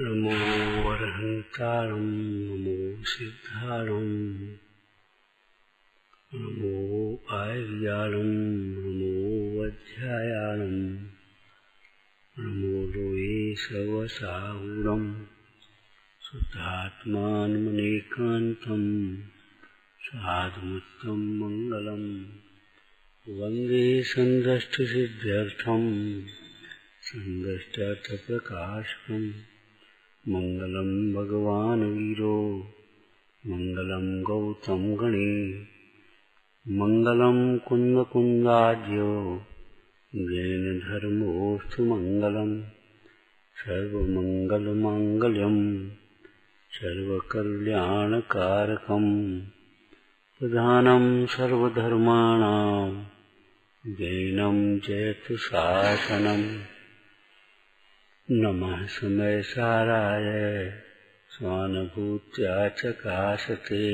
नमो अरहंतारं नमो सिद्धारं नमो आर्याणं नमो अध्यायाणं नमो लोये सर्वसाहुरं शुद्धात्मानमनेकान्तं साधुमुत्तमं मंगलं वन्दे सन्दष्टसिद्ध्यर्थं सन्दष्टार्थप्रकाशकं मंगलम भगवान वीरो मंगलम गौतम गणे मंगलम कुंद कुंदाज्यो जैन धर्मोस्तु मंगलम सर्वमंगल मांगल्यम सर्वकल्याणकारकम प्रधानम सर्वधर्माणां जैनम जयतु शासनम नमः समयसाराय स्वानुभूत्या चकाशते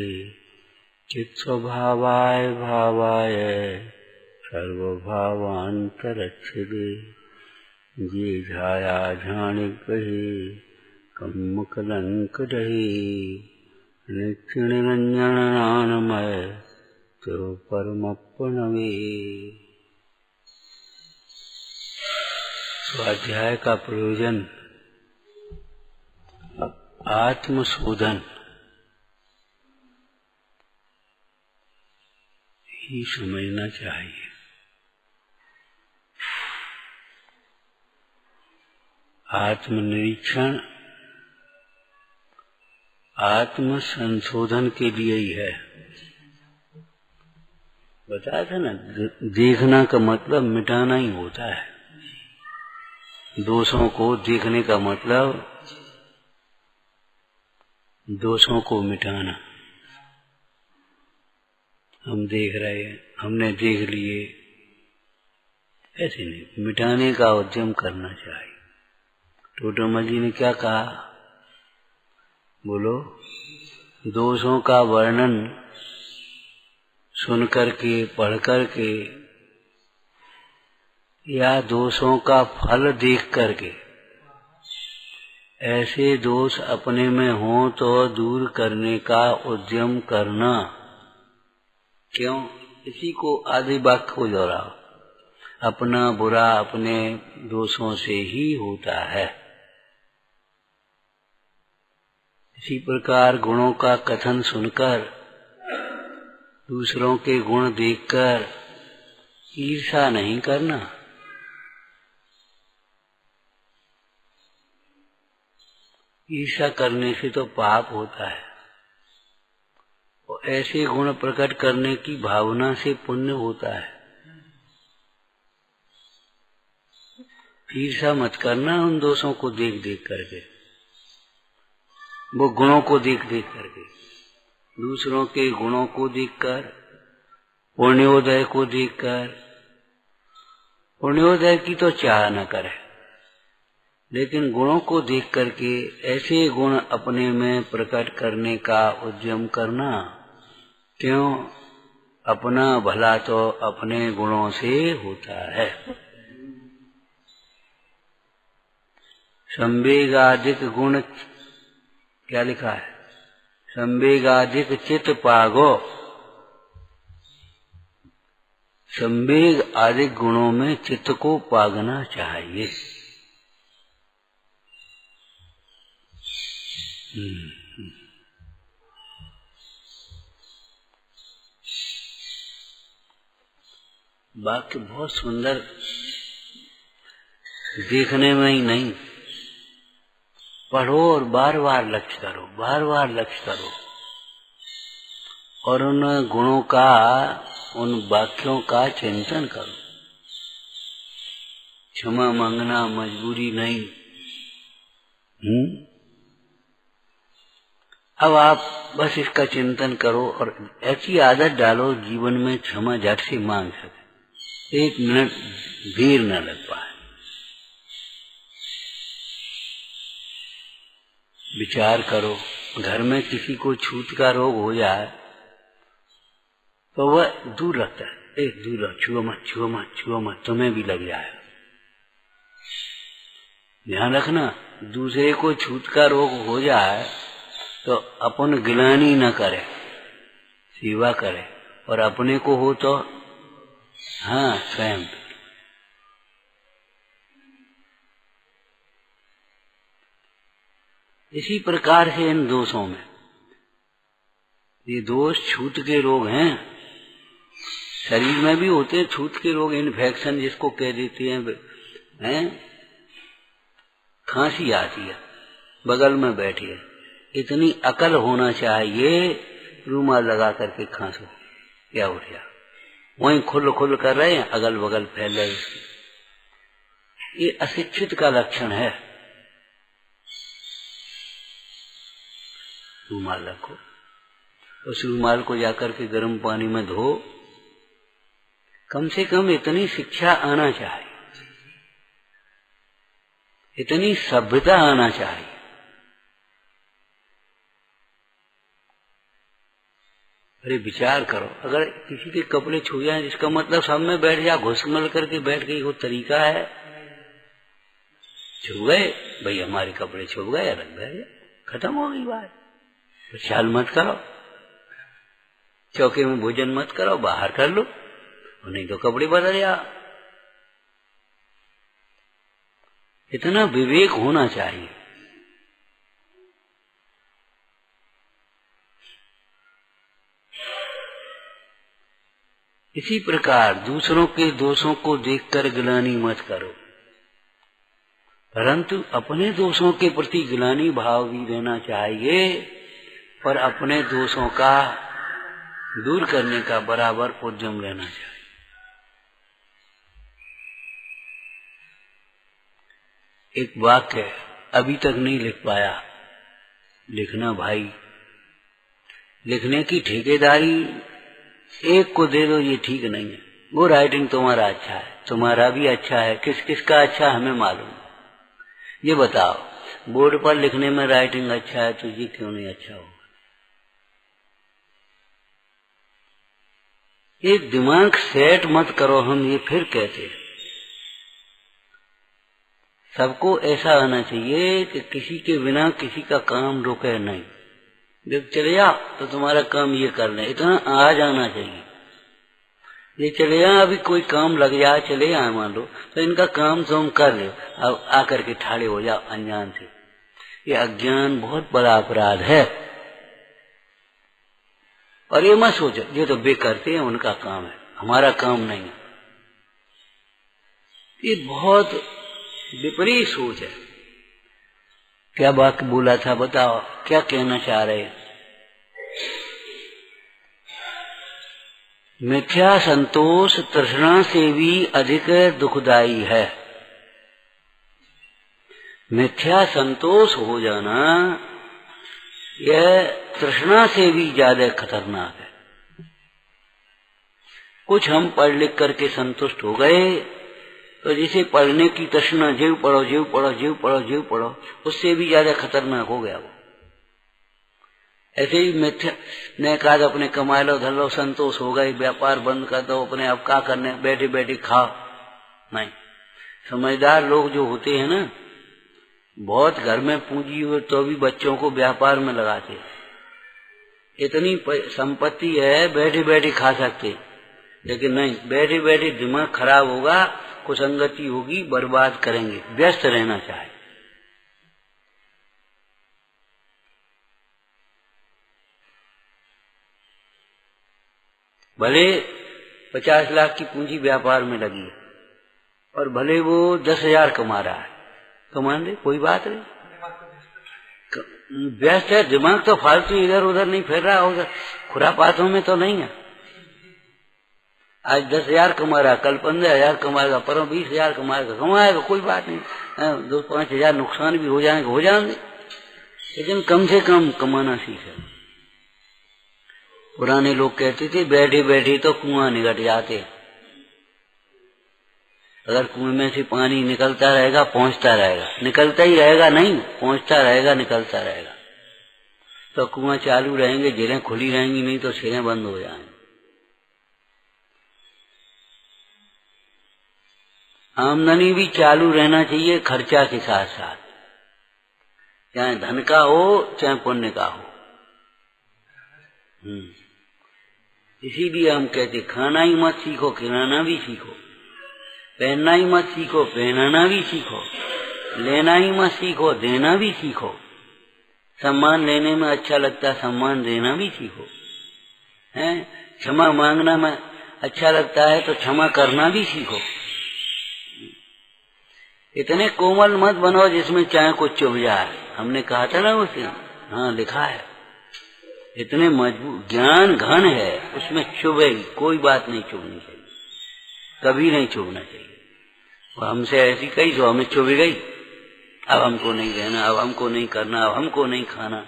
चित्स्वभावाय भावाय सर्वभावान्तरच्छिदे जे झाया झाणिग्रहे कम्मकलङ्कदहे नित्यनिरञ्जननानमय तो परमप्रणवे। स्वाध्याय का प्रयोजन आत्मशोधन ही समझना चाहिए। आत्मनिरीक्षण आत्म संशोधन के लिए ही है। बताया था ना, देखना का मतलब मिटाना ही होता है। दोषों को देखने का मतलब दोषों को मिटाना। हम देख रहे हैं, हमने देख लिए, ऐसे नहीं, मिटाने का उद्यम करना चाहिए। टोटोमा जी ने क्या कहा, बोलो। दोषों का वर्णन सुन करके, पढ़ करके या दोषों का फल देख करके, ऐसे दोष अपने में हों तो दूर करने का उद्यम करना। क्यों? इसी को आदि वाक्य को दोहराओ, अपना बुरा अपने दोषों से ही होता है। इसी प्रकार गुणों का कथन सुनकर, दूसरों के गुण देखकर ईर्ष्या नहीं करना। ईर्ष्या करने से तो पाप होता है, और ऐसे गुण प्रकट करने की भावना से पुण्य होता है। ईर्ष्या मत करना उन दोषों को देख देख करके, वो गुणों को देख देख करके, दूसरों के गुणों को देखकर, पुण्योदय को देखकर। पुण्योदय की तो चाह न करे, लेकिन गुणों को देख करके ऐसे गुण अपने में प्रकट करने का उद्यम करना। क्यों? अपना भला तो अपने गुणों से होता है। संवेगाधिक गुण क्या लिखा है? संवेगाधिक चित्त पागो। संवेग आदि गुणों में चित्त को पागना चाहिए। वाक्य बहुत सुंदर, देखने में ही नहीं, पढ़ो और बार बार लक्ष्य करो, बार बार लक्ष्य करो, और उन गुणों का, उन वाक्यों का चिंतन करो। क्षमा मांगना मजबूरी नहीं। अब आप बस इसका चिंतन करो और ऐसी आदत डालो जीवन में क्षमा झट से मांग सके, एक मिनट देर न लग पाए। विचार करो, घर में किसी को छूत का रोग हो जाए तो वह दूर रखता है, दूर रख, छुओ मत, छुओ मत, छुओ मत, तुम्हें भी लग जाएगा। ध्यान रखना, दूसरे को छूत का रोग हो जाए तो अपन गिलानी न करे, सेवा करे, और अपने को हो तो हाँ स्वयं। इसी प्रकार से इन दोषों में, ये दोष छूत के रोग हैं, शरीर में भी होते हैं छूत के रोग, इन्फेक्शन जिसको कह देते हैं, खांसी आती है, बगल में बैठी है, इतनी अकल होना चाहिए, रूमाल लगा करके खांसो, क्या हो गया, वहीं खुल खुल कर रहे हैं, अगल बगल फैल रहे उसकी। ये अशिक्षित का लक्षण है। रूमाल रखो, उस रूमाल को जाकर के गर्म पानी में धो, कम से कम इतनी शिक्षा आना चाहिए, इतनी सभ्यता आना चाहिए। अरे विचार करो, अगर किसी के कपड़े छू जाए, जिसका मतलब सब में बैठ जा, घुसमल करके बैठ गई, वो तरीका है? छू गए भाई, हमारे कपड़े छू गए, अलग बैठ गए, खत्म हो गई बात। तो चाल मत करो, चौके में भोजन मत करो, बाहर कर लो, नहीं तो कपड़े बदल जा। इतना विवेक होना चाहिए। इसी प्रकार दूसरों के दोषों को देखकर गिलानी मत करो, परंतु अपने दोषों के प्रति गिलानी भाव भी रहना चाहिए, पर अपने दोषों का दूर करने का बराबर उद्यम रहना चाहिए। एक वाक्य अभी तक नहीं लिख पाया, लिखना भाई। लिखने की ठेकेदारी एक को दे दो, ये ठीक नहीं है। वो राइटिंग तुम्हारा अच्छा है, तुम्हारा भी अच्छा है, किस किस का अच्छा हमें मालूम। ये बताओ, बोर्ड पर लिखने में राइटिंग अच्छा है तो ये क्यों नहीं अच्छा होगा? एक दिमाग सेट मत करो, हम ये फिर कहते हैं। सबको ऐसा आना चाहिए कि किसी के बिना किसी का काम रुके नहीं। जब चले जा तो तुम्हारा काम ये कर ले, इतना आ जाना चाहिए। ये चले जा, अभी कोई काम लग जाए, चले जाए मान लो, तो इनका काम तुम कर लो, अब आकर के ठाड़े हो जाओ अनजान से। ये अज्ञान बहुत बड़ा अपराध है। और ये मत सोचो ये तो वे करते हैं, उनका काम है, हमारा काम नहीं है। ये बहुत विपरीत सोच है। क्या बात बोला था, बताओ क्या कहना चाह रहे हैं? मिथ्या संतोष तृष्णा से भी अधिक दुखदाई है। मिथ्या संतोष हो जाना यह तृष्णा से भी ज्यादा खतरनाक है। कुछ हम पढ़ लिख करके संतुष्ट हो गए तो जैसे पढ़ने की तृष्णा, जीव पढ़ो जीव पढ़ो जीव पढ़ो जीव पढ़ो, उससे भी ज्यादा खतरनाक हो गया वो। ऐसे ही मिथ्या ने कहा अपने कमा लो धर लो, संतोष हो गए, व्यापार बंद कर दो, अपने अब क्या करने, बैठे बैठे खाओ। नहीं, समझदार लोग जो होते हैं ना, बहुत घर में पूंजी हो तो भी बच्चों को व्यापार में लगाते। इतनी संपत्ति है, बैठे बैठे खा सकते, लेकिन नहीं, बैठे बैठे दिमाग खराब होगा, कुसंगति होगी, बर्बाद करेंगे। व्यस्त रहना चाहिए। भले 50 लाख की पूंजी व्यापार में लगी है और भले वो 10,000 कमा रहा है, कमा दे, कोई बात नहीं। व्यस्त है, दिमाग तो फालतू इधर उधर नहीं फिर रहा, उधर खुरापातों में तो नहीं है। आज 10,000 कमा रहा, कल 15,000 कमाएगा, परसों 20,000 कमाएगा, कोई बात नहीं। 2-5 हजार नुकसान भी हो जाएंगे, हो जाएंगे, लेकिन कम से कम कमाना सीखे। पुराने लोग कहते थे बैठे बैठे तो कुआं निकट जाते। अगर कुएं में से पानी निकलता रहेगा, पहुंचता रहेगा, निकलता ही रहेगा नहीं, पहुंचता रहेगा, निकलता रहेगा, तो कुआं चालू रहेंगे, जेलें खुली रहेंगी, नहीं तो सिरें बंद हो जाएंगे। आमदनी भी चालू रहना चाहिए खर्चा के साथ साथ, चाहे धन का हो चाहे पुण्य का हो। इसीलिए हम कहते खाना ही मत सीखो, खिलाना भी सीखो, पहनना ही मत सीखो, पहनाना भी सीखो, लेना ही मत सीखो, देना भी सीखो। सम्मान लेने में अच्छा लगता है, सम्मान देना भी सीखो। हैं, क्षमा मांगना में अच्छा लगता है तो क्षमा करना भी सीखो। इतने कोमल मत बनो जिसमें चाहे कुछ चुभ जाए। हमने कहा था ना उसे, हाँ लिखा है, इतने मजबूत ज्ञान घन है, उसमें चुभे कोई बात नहीं चुभनी चाहिए, कभी नहीं चुभना चाहिए। वो हमसे ऐसी कही तो हमें चुभ गई, अब हमको नहीं रहना, अब हमको नहीं करना, अब हमको नहीं खाना।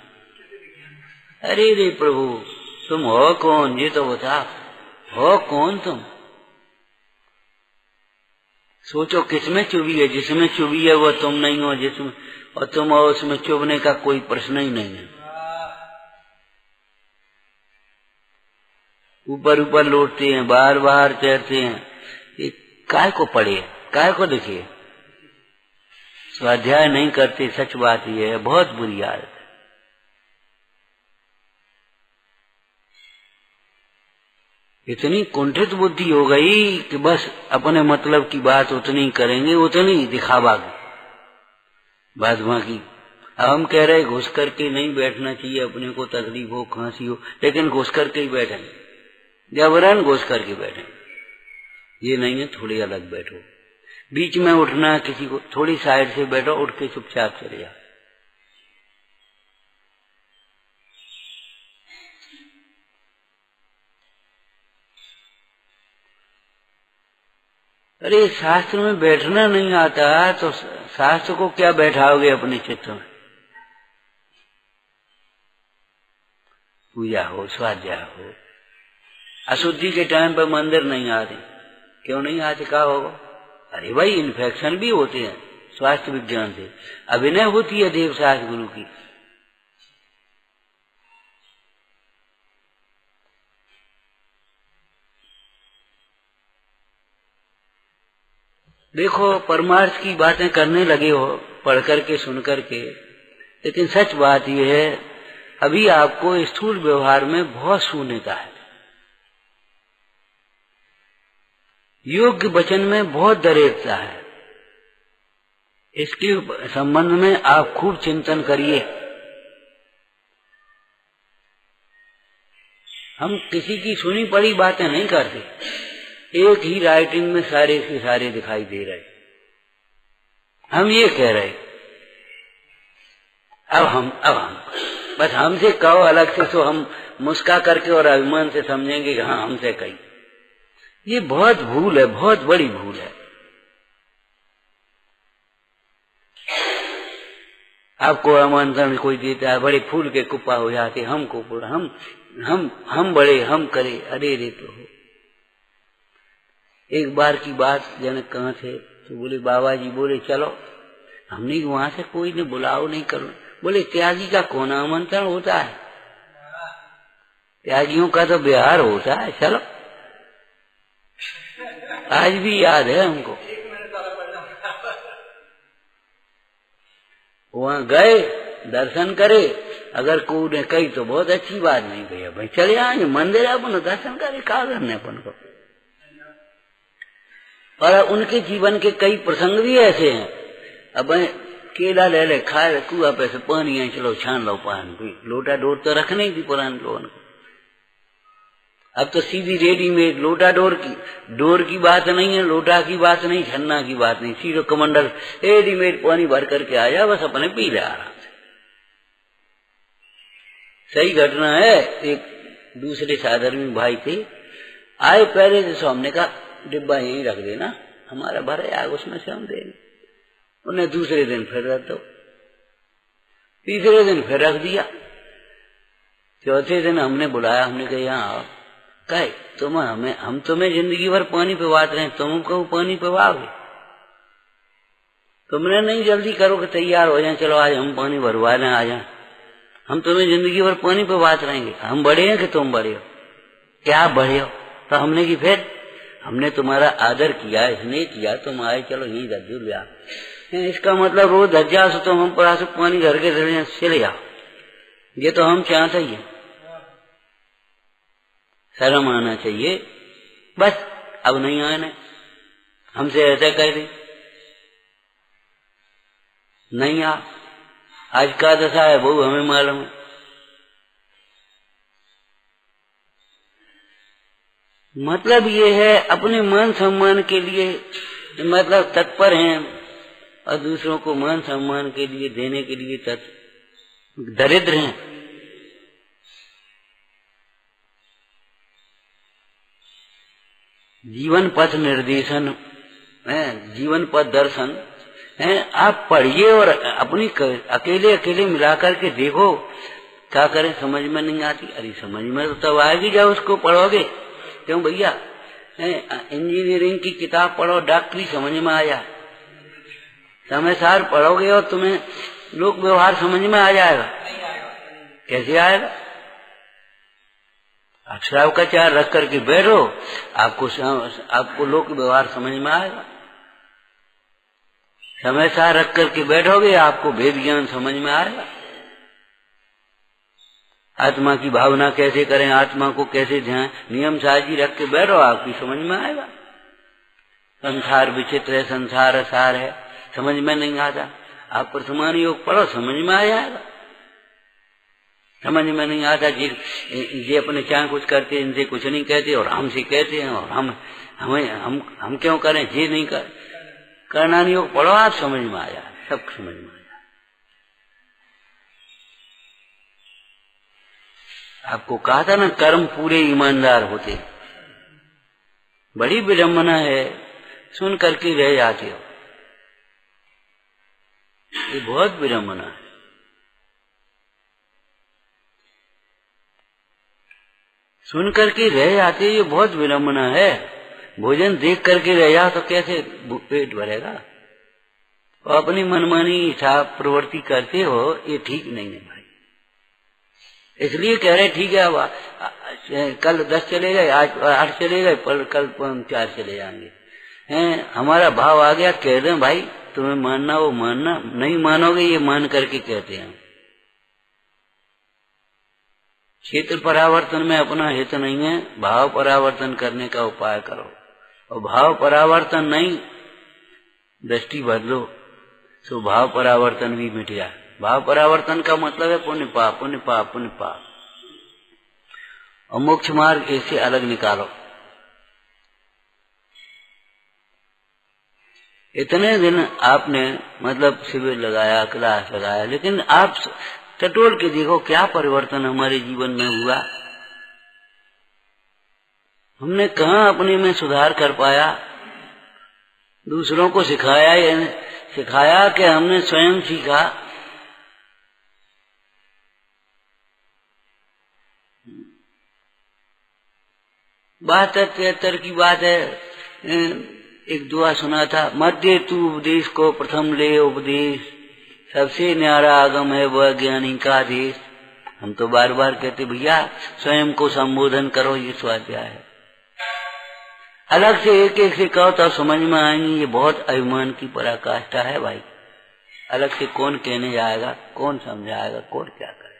अरे रे प्रभु, तुम हो कौन ये तो बता, हो कौन तुम? सोचो किसमें चुभी है, जिसमें चुभी है वो तुम नहीं हो, जिसमें और तुम हो उसमें चुभने का कोई प्रश्न ही नहीं है। ऊपर ऊपर लौटते हैं, बाहर बाहर तैरते हैं, ये काय को पढ़े, काय को लिखे, स्वाध्याय नहीं करते। सच बात ये है, बहुत बुरी आदत है। इतनी कुंठित बुद्धि हो गई कि बस अपने मतलब की बात उतनी करेंगे, उतनी दिखावा की बात बाकी। अब हम कह रहे घुस करके नहीं बैठना चाहिए, अपने को तकलीफ हो खांसी हो, लेकिन घुस करके ही बैठेंगे, जबरन घुस करके बैठेंगे। ये नहीं है थोड़ी अलग बैठो, बीच में उठना किसी को, थोड़ी साइड से बैठो, उठ के चुपचाप चले जाओ। अरे शास्त्र में बैठना नहीं आता तो शास्त्र को क्या बैठाओगे अपने चित्त में? पूजा हो, स्वाध्याय हो। अशुद्धि के टाइम पर मंदिर नहीं आते, क्यों नहीं आते? क्या होगा? अरे भाई इन्फेक्शन भी होते हैं, स्वास्थ्य विज्ञान से अभिनय होती है देव सास गुरु की। देखो परमार्थ की बातें करने लगे हो पढ़ करके सुन करके, लेकिन सच बात यह है अभी आपको स्थूल व्यवहार में बहुत शून्यता है, योग्य वचन में बहुत दरेकता है। इसके संबंध में आप खूब चिंतन करिए। हम किसी की सुनी पड़ी बातें नहीं करते, एक ही राइटिंग में सारे के सारे दिखाई दे रहे। हम ये कह रहे अब हम बस हमसे कहो अलग से तो हम मुस्का करके और अभिमान से समझेंगे कि हाँ हमसे कही। ये बहुत भूल है, बहुत बड़ी भूल है। आपको आमंत्रण कोई देता है, बड़े फूल के कुप्पा हो जाते, हमको पूरा हम बड़े हम करे। अरे रे प्रभु, एक बार की बात जनक कहाँ थे तो बोले बाबा जी बोले चलो, हमने वहां से कोई ने बुलाओ नहीं करो। बोले त्यागी का कौन आमंत्रण होता है, त्यागियों का तो बिहार होता है, चलो। आज भी याद है हमको, वहां गए दर्शन करे, अगर कोई ने कही तो बहुत अच्छी बात, नहीं भैया भाई चले आएंगे मंदिर अपन दर्शन करे, क्या करने अपन को। और उनके जीवन के कई प्रसंग भी ऐसे हैं। अब केला ले ले खाए, कुआ पे से पानी है, चलो छान लो पानी, लोटा डोर तो रखने ही थी पुराने लोगों को। अब तो सीधी रेडीमेड लोटा डोर की बात नहीं है, लोटा की बात नहीं, छन्ना की बात नहीं, सीधो कमंडल रेडीमेड पानी भर करके आ जा, बस अपने पी ले आराम से। सही घटना है। एक दूसरे साधर्मी भाई थे, आए पहले से हमने कहा डिब्बा यहीं रख देना, हमारा भरे आग उसमें से हम देंगे। उन्हें दूसरे दिन फिर रख दो, तीसरे दिन फिर रख दिया, चौथे दिन हमने बुलाया, हमने कहा यहाँ आओ। कहे हम तुम्हें जिंदगी भर पानी पिवाते रहे, तुमको पानी पिवाओगे? तुमने नहीं जल्दी करो कि तैयार हो जाए, चलो आज हम पानी भरवा लें, आ जाए। हम तुम्हें जिंदगी भर पानी पिवाते रहेंगे, हम बड़े हैं कि तुम बड़े हो? क्या आप बड़े हो? तो हमने की फिर हमने तुम्हारा आदर किया, स्नेह किया, तुम आए, चलो यही धज्जू लिया। इसका मतलब रोज धज्जा से तो हम परास पानी घर के चले जाओ, ये तो हम चाहते ही है। शर्म आना चाहिए, बस अब नहीं आने, हमसे ऐसा कह दे नहीं आ। आज का दशा है वो हमें मालूम है। मतलब ये है अपने मान सम्मान के लिए मतलब तत्पर हैं और दूसरों को मान सम्मान के लिए देने के लिए दरिद्र हैं। जीवन पथ निर्देशन है, जीवन पथ दर्शन है। आप पढ़िए और अपनी अकेले अकेले मिलाकर के देखो, क्या करें समझ में नहीं आती। अरे समझ में तो तब आएगी जब उसको पढ़ोगे। क्यों भैया, इंजीनियरिंग की किताब पढ़ो, डॉक्टरी समझ में आ जाए, समय सार पढ़ोगे और तुम्हें लोक व्यवहार समझ में आ जाएगा। कैसे आएगा? अक्षराव का चार रख करके बैठो, आपको लोक व्यवहार समझ में आएगा। समय सार रख करके बैठोगे, आपको वेद ज्ञान समझ में आएगा। आत्मा की भावना कैसे करें, आत्मा को कैसे ध्यान नियम साजी रख के बैठो, आपकी समझ में आएगा। संसार विचित्र है, संसार सार है, समझ में नहीं आता। आप प्रथमान योग पढ़ो, समझ में आ जाएगा। समझ में नहीं आता ये अपने चाह कुछ करते, इनसे कुछ नहीं कहते और हमसे कहते हैं, और हम क्यों करें, ये नहीं करना नहीं योग पढ़ो, आप समझ में आ जाए, सब समझ में आ जाए। आपको कहा था ना, कर्म पूरे ईमानदार होते। बड़ी विडंबना है, सुन करके रह जाते हो, ये बहुत विडंबना है। सुन करके रह जाते, ये बहुत विडंबना है। भोजन देख करके रह जाओ तो कैसे पेट भरेगा? और अपनी मनमानी इच्छा प्रवृत्ति करते हो, ये ठीक नहीं है भाई। इसलिए कह रहे ठीक है, अब कल 10 चले गए, आज 8 चले गए, कल 4 चले जाएंगे। हमारा भाव आ गया, कह दें भाई तुम्हें मानना वो मानना, नहीं मानोगे ये मान करके कहते हैं। क्षेत्र परावर्तन में अपना हित नहीं है, भाव परावर्तन करने का उपाय करो। और भाव परावर्तन नहीं, दृष्टि बदलो, तो भाव परावर्तन भी मिट जाए। भाव परावर्तन का मतलब है पुण्य पाप, पुण्य पाप, पुण्य पाप। और मोक्ष मार्ग इससे अलग निकालो। इतने दिन आपने मतलब शिविर लगाया, क्लास लगाया, लेकिन आप टटोल के देखो क्या परिवर्तन हमारे जीवन में हुआ। हमने कहाँ अपने में सुधार कर पाया, दूसरों को सिखाया कि हमने स्वयं सीखा। बात 73 की बात है, एक दुआ सुना था, मध्य तू उपदेश को प्रथम ले उपदेश, सबसे न्यारा आगम है वह ज्ञानी का देश। हम तो बार बार कहते भैया स्वयं को संबोधन करो, ये स्वाध्याय है। अलग से एक एक से कहो तो समझ में आएंगी, ये बहुत अभिमान की पराकाष्ठा है भाई। अलग से कौन कहने जाएगा, कौन समझाएगा, कौन क्या करे।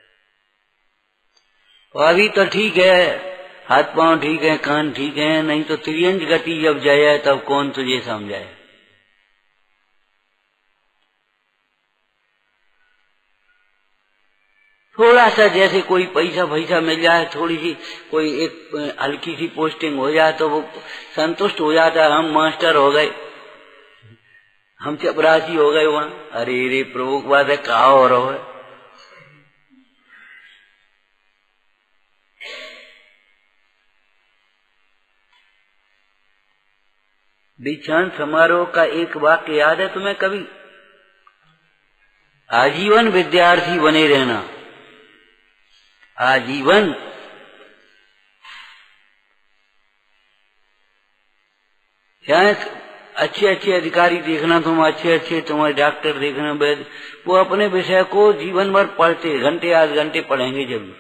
और अभी तो ठीक है, हाथ पांव ठीक है, कान ठीक है, नहीं तो त्रियंज गति जब जाए तब कौन तुझे समझाए। थोड़ा सा जैसे कोई पैसा मिल जाए, थोड़ी सी कोई एक हल्की सी पोस्टिंग हो जाए तो वो संतुष्ट हो जाता है, हम मास्टर हो गए, हम चपरासी हो गए वहां। अरे रे प्रभु की बात है, कहा हो रहा है। दीक्षांत समारोह का एक वाक्य याद है तुम्हें कभी? आजीवन विद्यार्थी बने रहना, आजीवन। यहाँ अच्छे अच्छे अधिकारी देखना, तुम अच्छे अच्छे तुम्हारे डॉक्टर देखना, वैद्य, वो अपने विषय को जीवन भर पढ़ते, घंटे 8 घंटे पढ़ेंगे जरूर।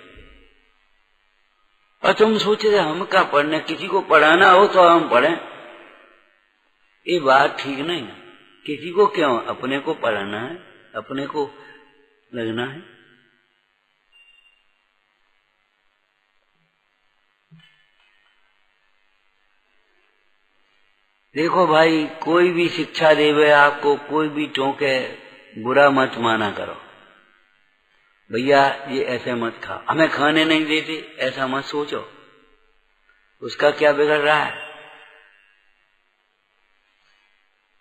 और तुम सोचे हम क्या पढ़ने, किसी को पढ़ाना हो तो हम पढ़ें, ये बात ठीक नहीं। किसी को क्यों, अपने को पढ़ना है, अपने को लगना है। देखो भाई, कोई भी शिक्षा देवे आपको, कोई भी टोके, बुरा मत माना करो। भैया ये ऐसे मत खा, हमें खाने नहीं देते, ऐसा मत सोचो। उसका क्या बिगड़ रहा है?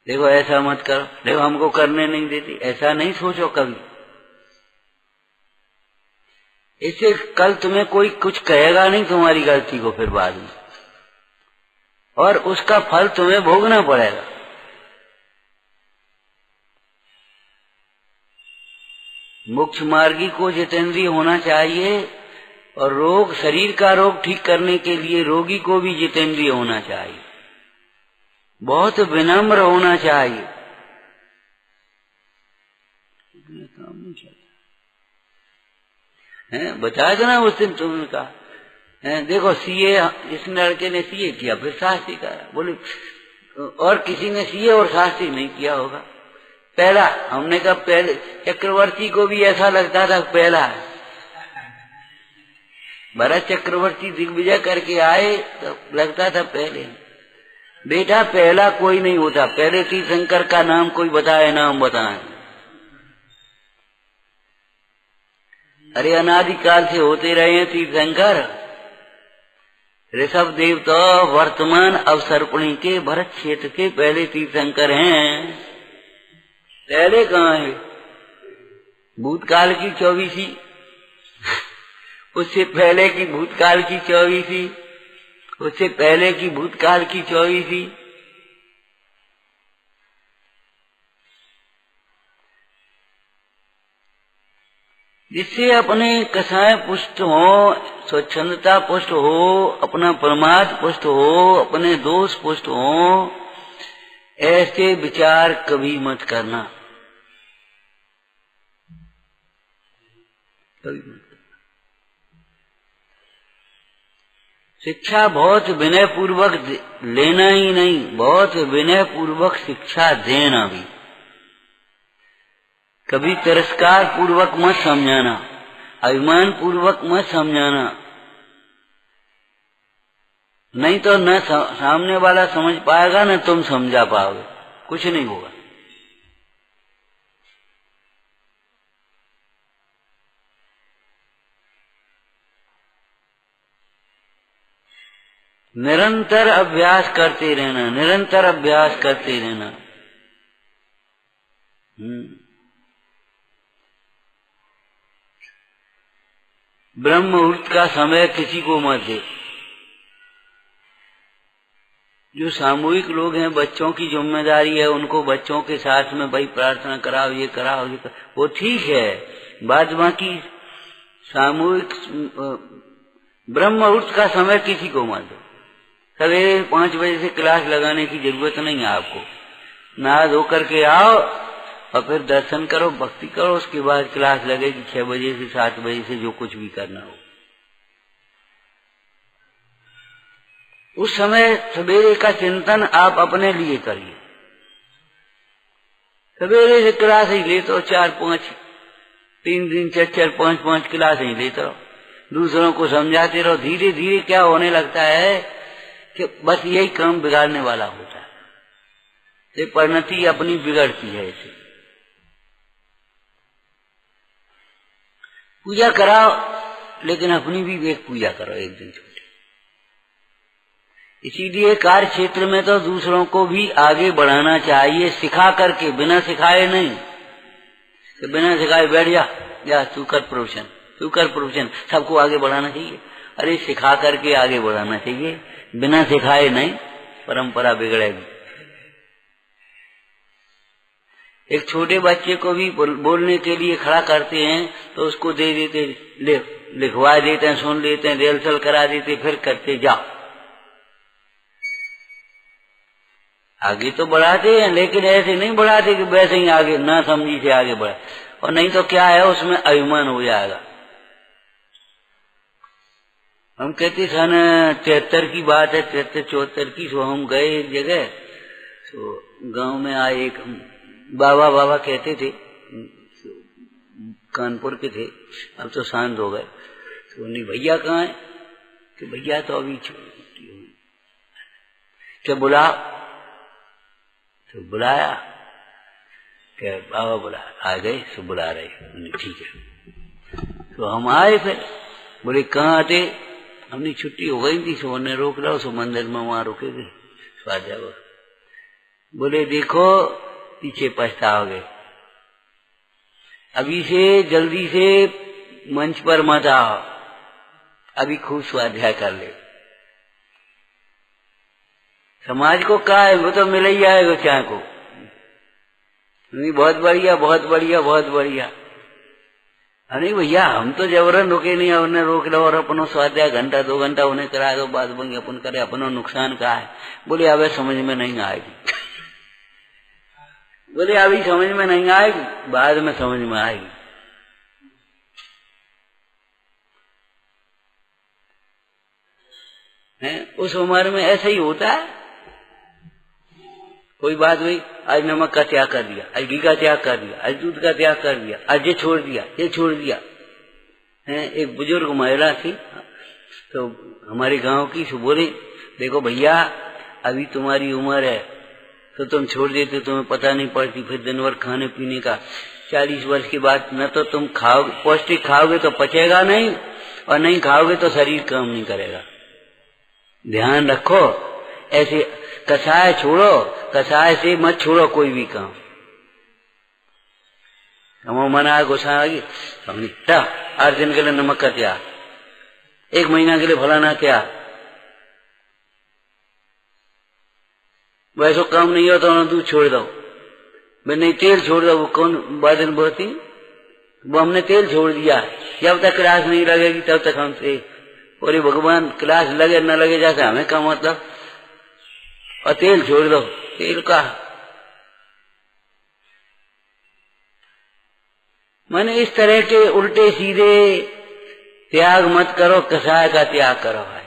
देखो ऐसा मत करो, देखो हमको करने नहीं देती, ऐसा नहीं सोचो कभी। इससे कल तुम्हें कोई कुछ कहेगा नहीं तुम्हारी गलती को फिर बाद में, और उसका फल तुम्हें भोगना पड़ेगा। मोक्ष मार्गी को जितेंद्रिय होना चाहिए, और रोग, शरीर का रोग ठीक करने के लिए रोगी को भी जितेंद्रिय होना चाहिए, बहुत विनम्र होना चाहिए। काम नहीं चलता है, बताया था ना उस दिन तुमने कहा। देखो सीए, इस लड़के ने सीए किया, फिर शास्त्री करा, बोले और किसी ने सीए और शास्त्री नहीं किया होगा। पहला, हमने कहा पहले चक्रवर्ती को भी ऐसा लगता था पहला है। भरत चक्रवर्ती दिग्विजय करके आए तो लगता था पहले। बेटा पहला कोई नहीं होता, पहले तीर्थंकर का नाम कोई बताए, नाम बताए। अरे अनादिकाल से होते रहे हैं तीर्थंकर। ऋषभ देव तो वर्तमान अवसर्पणी के भरत क्षेत्र के पहले तीर्थंकर हैं। पहले कहाँ है? भूतकाल की 24वीं, उससे पहले की भूतकाल की 24वीं, उससे पहले की भूतकाल की 24वीं। जिससे अपने कसाय पुष्ट हो, स्वच्छंदता पुष्ट हो, अपना प्रमाद पुष्ट हो, अपने दोष पुष्ट हो, ऐसे विचार कभी मत करना, कभी मत। शिक्षा बहुत विनय पूर्वक लेना ही नहीं, बहुत विनय पूर्वक शिक्षा देना भी। कभी तिरस्कार पूर्वक मत समझाना, अभिमान पूर्वक मत समझाना, नहीं तो न सामने वाला समझ पाएगा न तुम समझा पाओगे, कुछ नहीं होगा। निरंतर अभ्यास करते रहना, निरंतर अभ्यास करते रहना। ब्रह्म मुहूर्त का समय किसी को मत दे। जो सामूहिक लोग हैं, बच्चों की जिम्मेदारी है, उनको बच्चों के साथ में भाई प्रार्थना कराओ, ये कराओ, ये कराओ, वो ठीक है। बाद बाकी सामूहिक ब्रह्म मुहूर्त का समय किसी को मत दो। सवेरे 5 बजे से क्लास लगाने की जरूरत नहीं है आपको। नहा धो करके आओ और फिर दर्शन करो, भक्ति करो, उसके बाद क्लास लगेगी 6 बजे से 7 बजे से, जो कुछ भी करना हो। उस समय सवेरे का चिंतन आप अपने लिए करिए। सवेरे से क्लास ही लेते हो, 4-5, 3 दिन 4-4, 5-5 क्लास ही लेते रहो, दूसरों को समझाते रहो। धीरे धीरे क्या होने लगता है कि बस यही काम बिगाड़ने वाला होता है। ये परिणति अपनी बिगड़ती है। ऐसे पूजा कराओ, लेकिन अपनी भी एक पूजा करो एक दिन छोटी। इसीलिए कार्य क्षेत्र में तो दूसरों को भी आगे बढ़ाना चाहिए, सिखा करके, बिना सिखाए नहीं। तो बिना सिखाए बैठ जा तू कर प्रोफेशन, तू कर प्रोफेशन, सबको आगे बढ़ाना चाहिए। अरे सिखा करके आगे बढ़ाना चाहिए, बिना सिखाए नहीं, परंपरा बिगड़ेगी। एक छोटे बच्चे को भी बोलने के लिए खड़ा करते हैं तो उसको दे देते, लिखवा देते हैं, सुन लेते हैं, रिहर्सल करा देते, फिर करते जा। आगे तो बढ़ाते हैं, लेकिन ऐसे नहीं बढ़ाते कि वैसे ही आगे ना समझी से आगे बढ़े। और नहीं तो क्या है, उसमें अभिमान हो जाएगा। हम कहते सन 73 की बात है, 73-74 की। सो हम गए एक जगह, तो गांव में आए एक बाबा, बाबा कहते थे, कानपुर के थे, अब तो शांत हो गए। तो उन्हें भैया कहाँ है? कि भैया तो अभी छुट्टी हुई। क्या बुला? तो बुलाया, क्या बाबा बुला? आ गए, सो बुला रहे, ठीक है। तो हम आए, फिर बोले कहाँ आते? हमने छुट्टी हो गई थी, सो उन्हें रोक लो, सो मंदिर में वहां रुके थे स्वाध्याय। बोले देखो पीछे पछताओगे, अभी से जल्दी से मंच पर मत आओ, अभी खूब स्वाध्याय कर ले। समाज को क्या है, वो तो मिल ही जाएगा चाहे को। नहीं, बहुत बढ़िया, बहुत बढ़िया, बहुत बढ़िया। अरे भैया हम तो जबरन रुके नहीं, उन्हें रोक लो और अपनो स्वाध्याय घंटा 2 घंटा उन्हें करा दो, बाद बंगी अपन करे, अपनो नुकसान का है। बोले अबे समझ में नहीं आएगी। बोले अभी समझ में नहीं आएगी, बाद में समझ में आएगी। उस उम्र में ऐसा ही होता है। कोई बात हुई, आज नमक का त्याग कर दिया, आज घी का त्याग कर दिया, आज दूध का त्याग कर दिया, आज ये छोड़ दिया, ये छोड़ दिया। एक बुजुर्ग महिला थी, तो हमारे गांव की, सो बोले देखो भैया अभी तुम्हारी उम्र है, तो तुम छोड़ देते, तुम्हें पता नहीं पड़ती, फिर दिन भर खाने पीने का। 40 वर्ष के बाद न तो तुम खाओगे, पौष्टिक खाओगे तो पचेगा नहीं, और नहीं खाओगे तो शरीर काम नहीं करेगा। ध्यान रखो, ऐसे कसाय छोड़ो, कसाय से मत छोड़ो कोई भी काम। हम मना गुस्सा आ गई, हमने 8 दिन के लिए नमक का त्याग, 1 महीना के लिए फलाना त्याग। वैसा काम नहीं होता तो दूध छोड़ दो, मैं नहीं तेल छोड़ दो, वो कौन बादल बहुत ही, वो हमने तेल छोड़ दिया। जब तक क्लास नहीं लगेगी तब तक हमसे, और भगवान क्लास लगे न लगे जैसे हमें क्या मतलब, और तेल छोड़ दो, तेल का मैंने इस तरह के उल्टे सीधे त्याग मत करो, कसाय का त्याग करो भाई।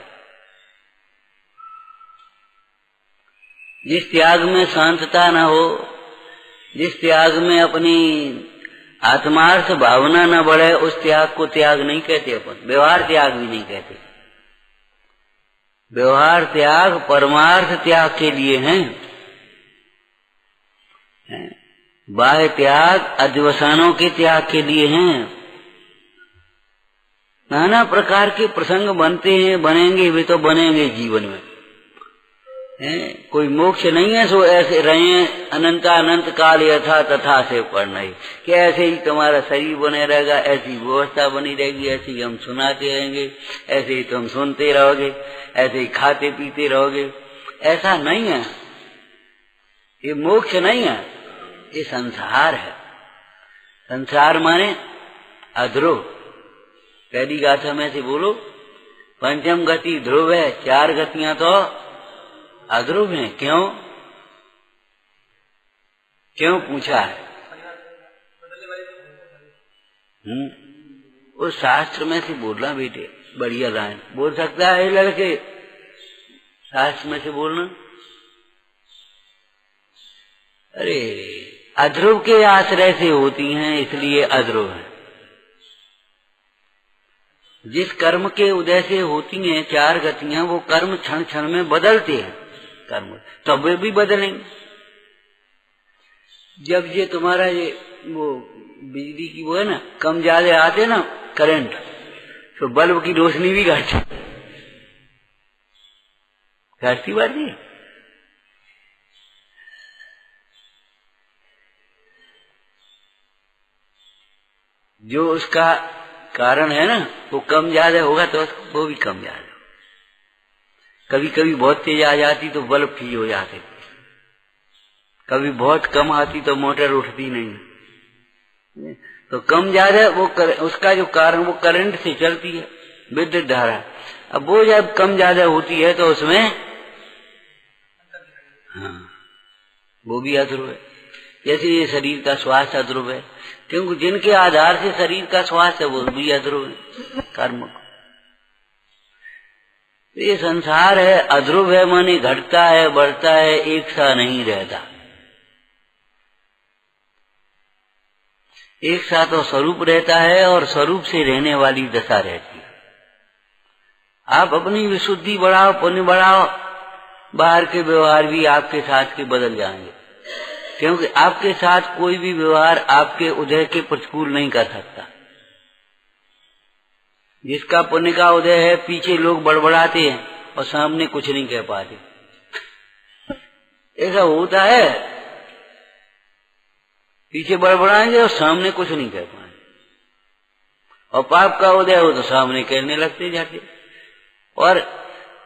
जिस त्याग में शांतता न हो, जिस त्याग में अपनी आत्मार्थ भावना न बढ़े, उस त्याग को त्याग नहीं कहते अपन, व्यवहार त्याग भी नहीं कहते। व्यवहार त्याग परमार्थ त्याग के लिए हैं। बाह्य त्याग अध्यवसानों के त्याग के लिए हैं। नाना प्रकार के प्रसंग बनते हैं, बनेंगे भी तो बनेंगे जीवन में। कोई मोक्ष नहीं है सो ऐसे रहे अनंत काल यथा तथा से पर नहीं, कि ऐसे ही तुम्हारा शरीर बने रहेगा, ऐसी व्यवस्था बनी रहेगी, ऐसे ही हम सुनाते रहेंगे, ऐसे ही तुम सुनते रहोगे, ऐसे ही खाते पीते रहोगे। ऐसा नहीं है, ये मोक्ष नहीं है, ये संसार है। संसार माने अध्रुव। पहली गाथा में से बोलो, पंचम गति ध्रुव है, 4 गतियां तो अध्रुव हैं। क्यों क्यों पूछा है? उस शास्त्र में से बोलना बेटे, बढ़िया लाइन बोल सकता है लड़के, शास्त्र में से बोलना। अरे अध्रुव के आश्रय से होती हैं, इसलिए अध्रुव है। जिस कर्म के उदय से होती हैं 4 गतियां, वो कर्म क्षण क्षण में बदलते हैं कर्म, तब वे भी बदलेंगे। जब ये तुम्हारा ये वो बिजली की वो है ना, कम ज्यादा आते ना करंट, तो बल्ब की रोशनी भी घटती बढ़ती है। जो उसका कारण है ना, वो कम ज्यादा होगा तो वो भी कम ज्यादा। कभी कभी बहुत तेज आ जाती तो बल्ब फ्री हो जाते, कभी बहुत कम आती तो मोटर उठती नहीं। तो कम ज्यादा वो उसका जो कारण वो करंट से चलती है, विद्युत धारा। अब वो जब कम ज्यादा होती है तो उसमें वो भी अध्रुव है। जैसे ये शरीर का स्वास्थ्य अध्रुव है, क्योंकि जिनके आधार से शरीर का स्वास्थ्य है वो भी अध्रुव है कर्म को। ये संसार है, अध्रुव है, माने घटता है, बढ़ता है, एक सा नहीं रहता। एक सा तो स्वरूप रहता है और स्वरूप से रहने वाली दशा रहती है। आप अपनी विशुद्धि बढ़ाओ, पुण्य बढ़ाओ, बाहर के व्यवहार भी आपके साथ के बदल जाएंगे, क्योंकि आपके साथ कोई भी व्यवहार आपके उदय के प्रतिकूल नहीं कर सकता। जिसका पुण्य का उदय है, पीछे लोग बड़बड़ाते हैं और सामने कुछ नहीं कह पाते। ऐसा होता है, पीछे बड़बड़ाएंगे और सामने कुछ नहीं कह पाएंगे, और पाप का उदय हो तो सामने कहने लगते जाके। और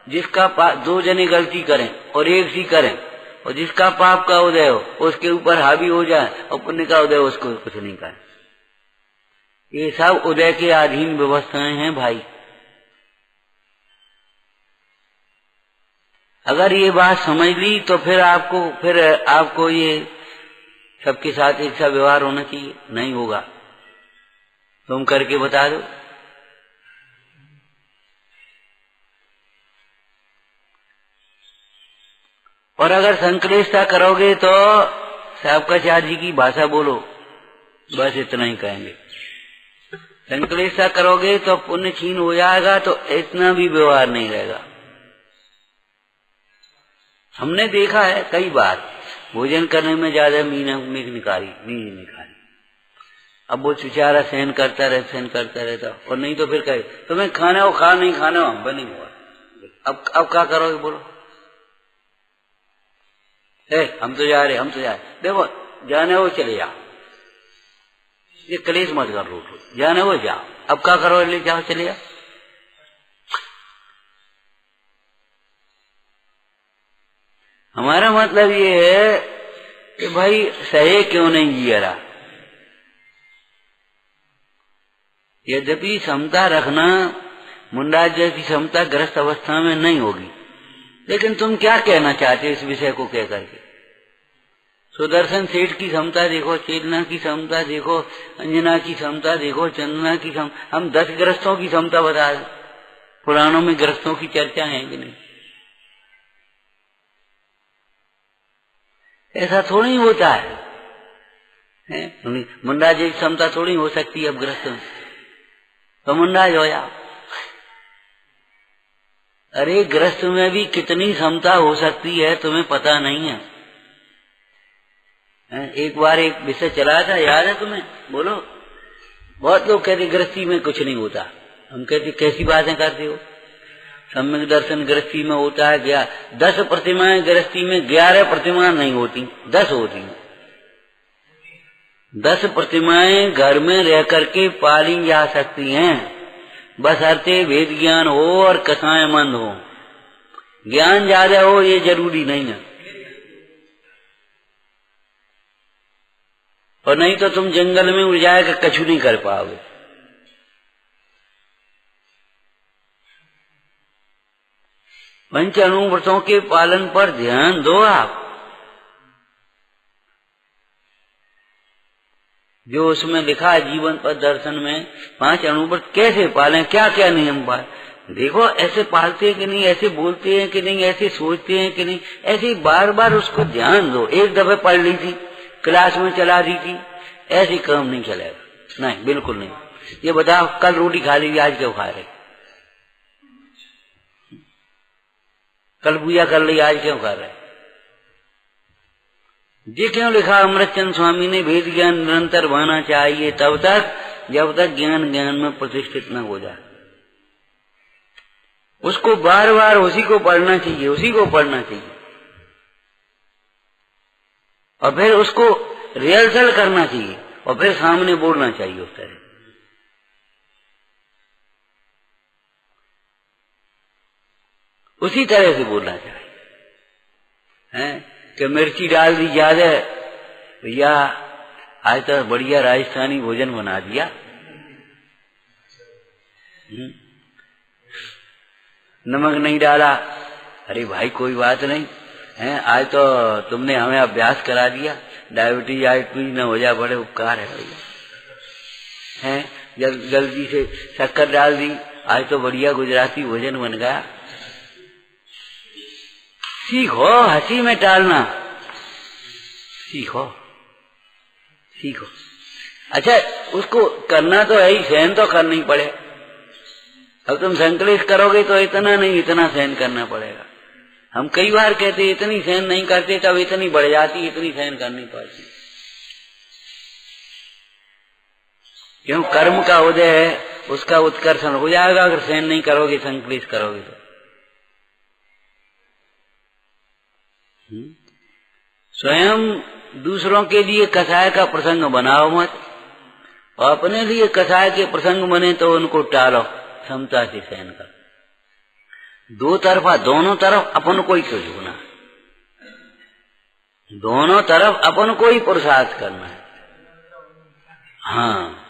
जिसका दो जने गलती करें और एक सी करें, और जिसका पाप का उदय हो उसके ऊपर हावी हो जाए और पुण्य का उदय उसको कुछ नहीं कहे। ये सब उदय के अधीन व्यवस्थाएं हैं भाई। अगर ये बात समझ ली तो फिर आपको ये सबके साथ एक सा व्यवहार होना चाहिए। नहीं होगा, तुम करके बता दो। और अगर संक्लेशता करोगे तो साहबकाचार्य जी की भाषा बोलो, बस इतना ही कहेंगे। संक्लेशता करोगे तो पुण्य छीन हो जाएगा, तो इतना भी व्यवहार नहीं रहेगा। हमने देखा है कई बार, भोजन करने में ज्यादा मीन निकाली। अब वो बेचारा सहन करता रहता, और नहीं तो फिर कहे तुम्हें खाना हो, खा, नहीं खाना हो, बनी हुआ। अब क्या करोगे बोलो? हम तो जा रहे, देखो जाने हो चले जाओ, ये कलेश मत कर रो, जाने हो जाओ। अब क्या करो? ले जाओ, चले जाओ। हमारा मतलब ये है कि भाई सहे क्यों नहीं जिया रहा। यद्यपि समता रखना, मुंडा जैसी समता ग्रस्त अवस्था में नहीं होगी, लेकिन तुम क्या कहना चाहते इस विषय को कह करके? सुदर्शन सेठ की क्षमता देखो, चेतना की क्षमता देखो, अंजना की क्षमता देखो, चंदना की क्षमता। हम 10 ग्रस्तों की क्षमता बता दें। पुराणों में ग्रस्तों की चर्चा है कि नहीं? ऐसा थोड़ी होता है, मुंडा जैसी क्षमता थोड़ी हो सकती है अब ग्रस्त में, तो मुंडा जो या। अरे ग्रस्त में भी कितनी क्षमता हो सकती है तुम्हें पता नहीं है। एक बार एक विषय चला था, याद है तुम्हें? बोलो। बहुत लोग कहते गृहस्थी में कुछ नहीं होता। हम कहते कैसी बातें करते हो? सम्यक दर्शन गृहस्थी में होता है क्या? 10 प्रतिमाएं गृहस्थी में, 11 प्रतिमाएं नहीं होती, 10 होती हैं। 10 प्रतिमाएं घर में रह करके पाली जा सकती हैं, बशर्ते वेद ज्ञान हो और कसाय मंद हो। ज्ञान ज्यादा हो ये जरूरी नहीं है, और नहीं तो तुम जंगल में उड़ जाएगा, कछु नहीं कर पाओगे। पंच अणुव्रतों के पालन पर ध्यान दो आप। जो उसमें लिखा है जीवन पर दर्शन में, 5 अणुव्रत कैसे पालें, क्या क्या नियम पालें। देखो ऐसे पालते हैं कि नहीं, ऐसे बोलते हैं कि नहीं, ऐसे सोचते हैं कि नहीं, ऐसे बार बार उसको ध्यान दो। एक दफे पढ़ ली थी, क्लास में चला दी थी, ऐसे काम नहीं चलेगा। नहीं, बिल्कुल नहीं। ये बताओ कल रोटी खा ली, आज क्यों खा रहे? कल पूजा कर ली, आज क्यों खा रहे? ये क्यों लिखा अमृतचंद स्वामी ने, भेद ज्ञान निरंतर बना चाहिए तब तक जब तक ज्ञान ज्ञान में प्रतिष्ठित न हो जाए। उसको बार बार उसी को पढ़ना चाहिए, उसी को पढ़ना चाहिए, और फिर उसको रिहर्सल करना चाहिए, और फिर सामने बोलना चाहिए उस तरह। उसी तरह से बोलना चाहिए, हैं कि मिर्ची डाल दी ज्यादा, भैया आज तो बढ़िया राजस्थानी भोजन बना दिया। नमक नहीं डाला, अरे भाई कोई बात नहीं है, आज तो तुमने हमें अभ्यास करा दिया, डायबिटीज न हो जाए, बड़े उपकार है भैया। हैं गलती से शक्कर डाल दी, आज तो बढ़िया गुजराती भोजन बन गया। सीखो हंसी में टालना, सीखो सीखो। अच्छा उसको करना तो है ही, सहन तो करना ही पड़े। अब तुम संकलेश करोगे तो इतना नहीं, इतना सहन करना पड़ेगा। हम कई बार कहते इतनी सहन नहीं करते, तब इतनी बढ़ जाती, इतनी सहन करनी पड़ती। क्यों? कर्म का उदय है, उसका उत्कर्षण हो जाएगा अगर सहन नहीं करोगे, संकलेश करोगे तो। स्वयं दूसरों के लिए कसाय का प्रसंग बनाओ मत, और अपने लिए कसाय के प्रसंग बने तो उनको टालो, क्षमता से सहन कर। दो तरफा, दोनों तरफ अपन को ही क्यों झुकना, दोनों तरफ अपन को ही पुरुषार्थ करना है। हाँ,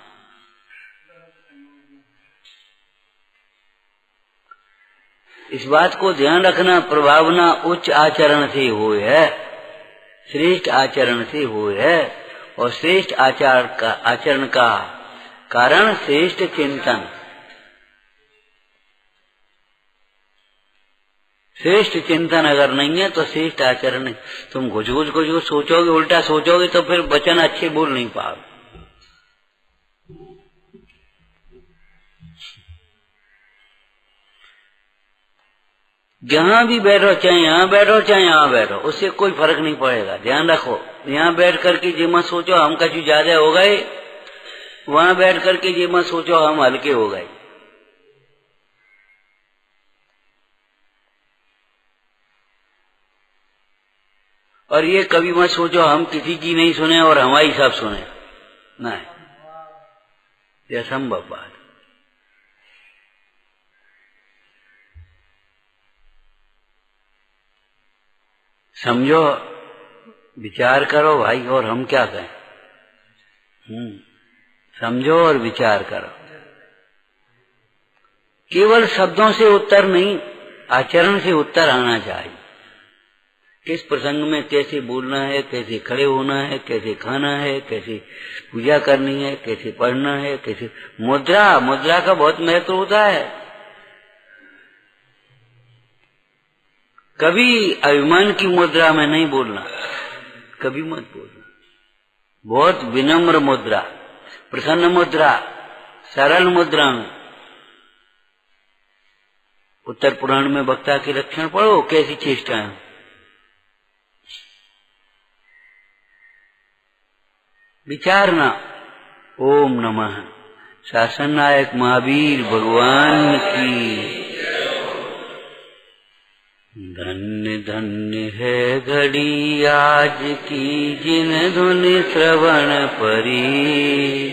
इस बात को ध्यान रखना। प्रभावना उच्च आचरण से हुए है, श्रेष्ठ आचरण से हुए है, और श्रेष्ठ आचरण का कारण श्रेष्ठ चिंतन। श्रेष्ठ चिंतन अगर नहीं है तो श्रेष्ठ आचरण नहीं। तुम घुस सोचोगे, उल्टा सोचोगे तो फिर वचन अच्छे बोल नहीं पाओगे। जहां भी बैठो, चाहे यहाँ बैठो चाहे यहाँ बैठो, उससे कोई फर्क नहीं पड़ेगा। ध्यान रखो, यहाँ बैठ करके ये मत सोचो हम कछु ज्यादा हो गए, वहां बैठ करके ये मत सोचो हम हल्के हो गए। और ये कभी मत सोचो हम किसी की नहीं सुने और हमारी सब सुने, नहीं, यह असंभव बात। समझो, विचार करो भाई, और हम क्या कहें। समझो और विचार करो। केवल शब्दों से उत्तर नहीं, आचरण से उत्तर आना चाहिए। किस प्रसंग में कैसे बोलना है, कैसे खड़े होना है, कैसे खाना है, कैसे पूजा करनी है, कैसे पढ़ना है, कैसे मुद्रा का बहुत महत्व होता है। कभी अभिमान की मुद्रा में नहीं बोलना, कभी मत बोलना। बहुत विनम्र मुद्रा, प्रसन्न मुद्रा, सरल मुद्रा में। उत्तर पुराण में वक्ता के लक्षण पढ़ो, कैसी चेष्टाएं। विचारना। ओम नमः। शासन नायक महावीर भगवान की। धन्य धन्य है घड़ी आज की, जिन धुन श्रवण परी,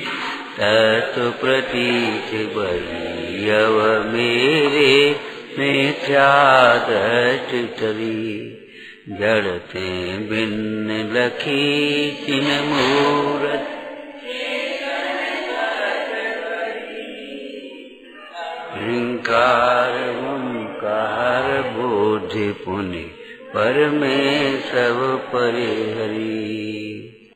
तत्व प्रतीत बड़ी अव मेरे मिथ्या दृष्टि टली। जड़ते बिन लखी चिन मूरत, हिंकार ओंकार बोध पुनि, पर में सब परिहरी।